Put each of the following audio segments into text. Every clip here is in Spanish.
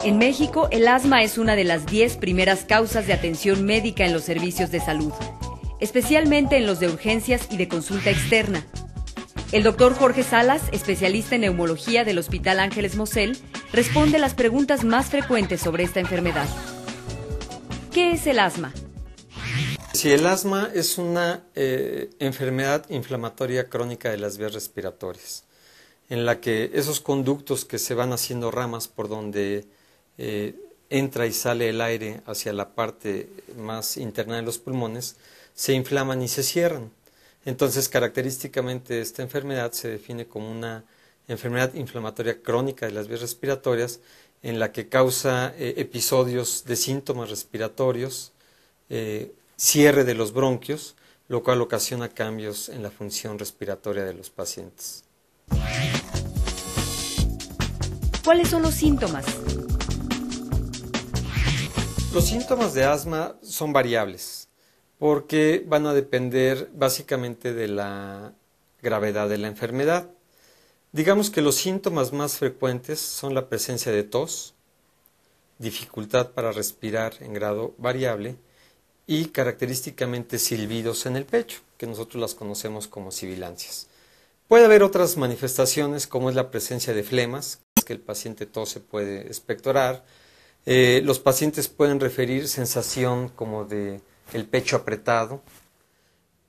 En México, el asma es una de las 10 primeras causas de atención médica en los servicios de salud, especialmente en los de urgencias y de consulta externa. El doctor Jorge Salas, especialista en neumología del Hospital Ángeles Mosel, responde las preguntas más frecuentes sobre esta enfermedad. ¿Qué es el asma? Sí, el asma es una enfermedad inflamatoria crónica de las vías respiratorias, en la que esos conductos que se van haciendo ramas por donde entra y sale el aire hacia la parte más interna de los pulmones, se inflaman y se cierran. Entonces, característicamente esta enfermedad se define como una enfermedad inflamatoria crónica de las vías respiratorias, en la que causa episodios de síntomas respiratorios, cierre de los bronquios, lo cual ocasiona cambios en la función respiratoria de los pacientes. ¿Cuáles son los síntomas? Los síntomas de asma son variables, porque van a depender básicamente de la gravedad de la enfermedad. Digamos que los síntomas más frecuentes son la presencia de tos, dificultad para respirar en grado variable y característicamente silbidos en el pecho, que nosotros las conocemos como sibilancias. Puede haber otras manifestaciones como es la presencia de flemas, que el paciente tose puede expectorar. Los pacientes pueden referir sensación como de el pecho apretado.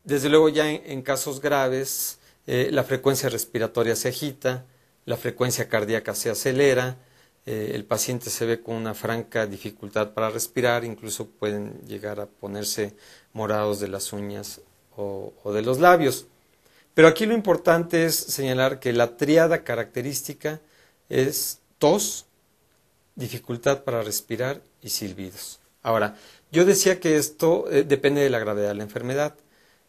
Desde luego ya en casos graves la frecuencia respiratoria se agita, la frecuencia cardíaca se acelera, el paciente se ve con una franca dificultad para respirar, incluso pueden llegar a ponerse morados de las uñas o de los labios. Pero aquí lo importante es señalar que la tríada característica es tos, dificultad para respirar y silbidos. Ahora, yo decía que esto depende de la gravedad de la enfermedad,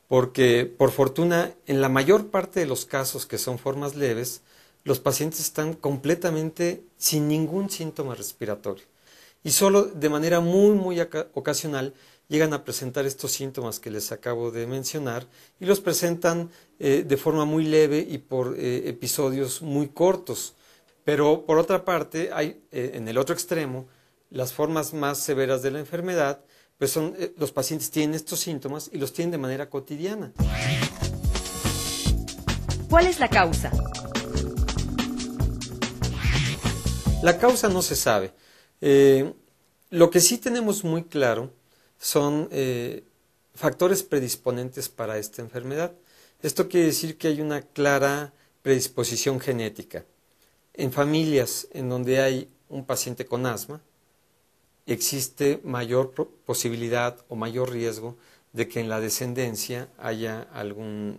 porque por fortuna en la mayor parte de los casos que son formas leves, los pacientes están completamente sin ningún síntoma respiratorio y solo de manera muy ocasional llegan a presentar estos síntomas que les acabo de mencionar y los presentan de forma muy leve y por episodios muy cortos. Pero por otra parte, hay en el otro extremo, las formas más severas de la enfermedad, pues son los pacientes tienen estos síntomas y los tienen de manera cotidiana. ¿Cuál es la causa? La causa no se sabe. Lo que sí tenemos muy claro son factores predisponentes para esta enfermedad. Esto quiere decir que hay una clara predisposición genética. En familias en donde hay un paciente con asma, existe mayor posibilidad o mayor riesgo de que en la descendencia haya algún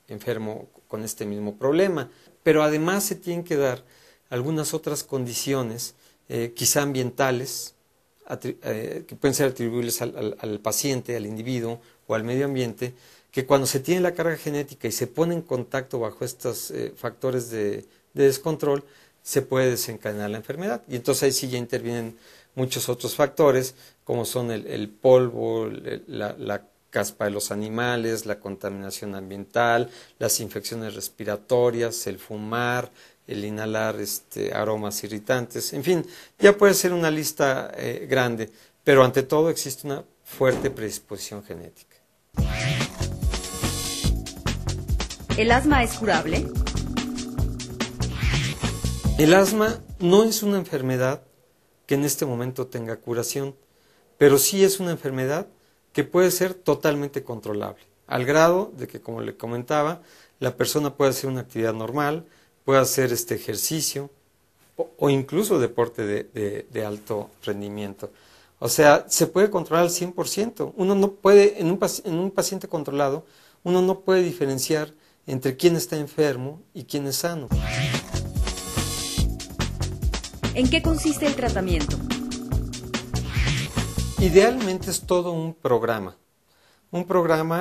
enfermo con este mismo problema. Pero además se tienen que dar algunas otras condiciones, quizá ambientales, que pueden ser atribuibles al paciente, al individuo o al medio ambiente, que cuando se tiene la carga genética y se pone en contacto bajo estos factores de descontrol, se puede desencadenar la enfermedad. Y entonces ahí sí ya intervienen muchos otros factores, como son el polvo, la caspa de los animales, la contaminación ambiental, las infecciones respiratorias, el fumar, el inhalar aromas irritantes, en fin, ya puede ser una lista grande, pero ante todo existe una fuerte predisposición genética. ¿El asma es curable? El asma no es una enfermedad que en este momento tenga curación, pero sí es una enfermedad que puede ser totalmente controlable, al grado de que, como le comentaba, la persona puede hacer una actividad normal, puede hacer ejercicio o incluso deporte de alto rendimiento. O sea, se puede controlar al 100%. Uno no puede, en un paciente controlado, uno no puede diferenciar entre quién está enfermo y quién es sano. ¿En qué consiste el tratamiento? Idealmente es todo un programa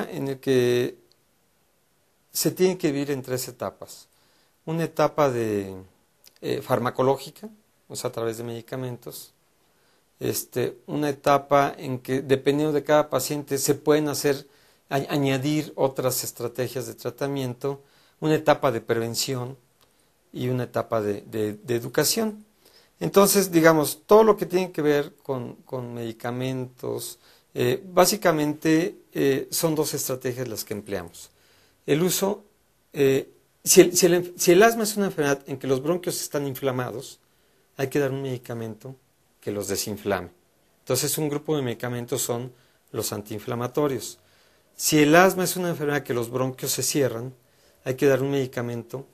en el que se tiene que vivir en 3 etapas. Una etapa de farmacológica, o sea, a través de medicamentos. Una etapa en que, dependiendo de cada paciente, se pueden añadir otras estrategias de tratamiento. Una etapa de prevención y una etapa de educación. Entonces, digamos, todo lo que tiene que ver con medicamentos, básicamente son dos estrategias las que empleamos. El uso, si el asma es una enfermedad en que los bronquios están inflamados, hay que dar un medicamento que los desinflame. Entonces, un grupo de medicamentos son los antiinflamatorios. Si el asma es una enfermedad que los bronquios se cierran, hay que dar un medicamento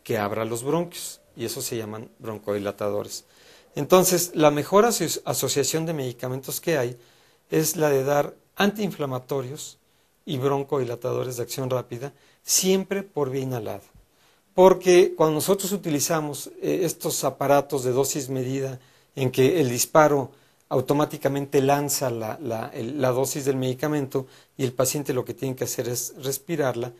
que abra los bronquios, y eso se llaman broncodilatadores. Entonces, la mejor asociación de medicamentos que hay es la de dar antiinflamatorios y broncodilatadores de acción rápida, siempre por vía inhalada. Porque cuando nosotros utilizamos estos aparatos de dosis medida, en que el disparo automáticamente lanza la dosis del medicamento y el paciente lo que tiene que hacer es respirarla,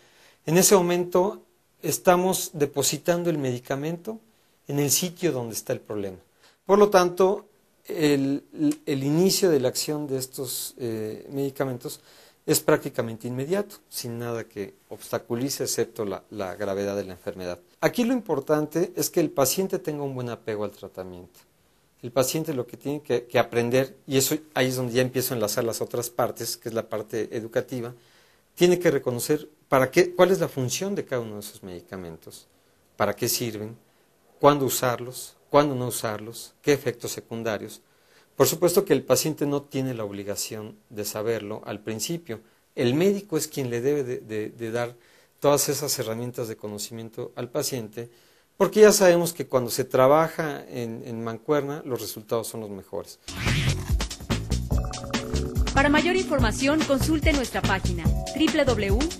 en ese momento estamos depositando el medicamento en el sitio donde está el problema. Por lo tanto, el inicio de la acción de estos medicamentos es prácticamente inmediato, sin nada que obstaculice excepto la gravedad de la enfermedad. Aquí lo importante es que el paciente tenga un buen apego al tratamiento. El paciente lo que tiene que aprender, y eso ahí es donde ya empiezo a enlazar las otras partes, que es la parte educativa, tiene que reconocer cuál es la función de cada uno de esos medicamentos, para qué sirven, cuándo usarlos, cuándo no usarlos, qué efectos secundarios. Por supuesto que el paciente no tiene la obligación de saberlo al principio. El médico es quien le debe de dar todas esas herramientas de conocimiento al paciente, porque ya sabemos que cuando se trabaja en mancuerna, los resultados son los mejores. Para mayor información, consulte nuestra página www.medix.com.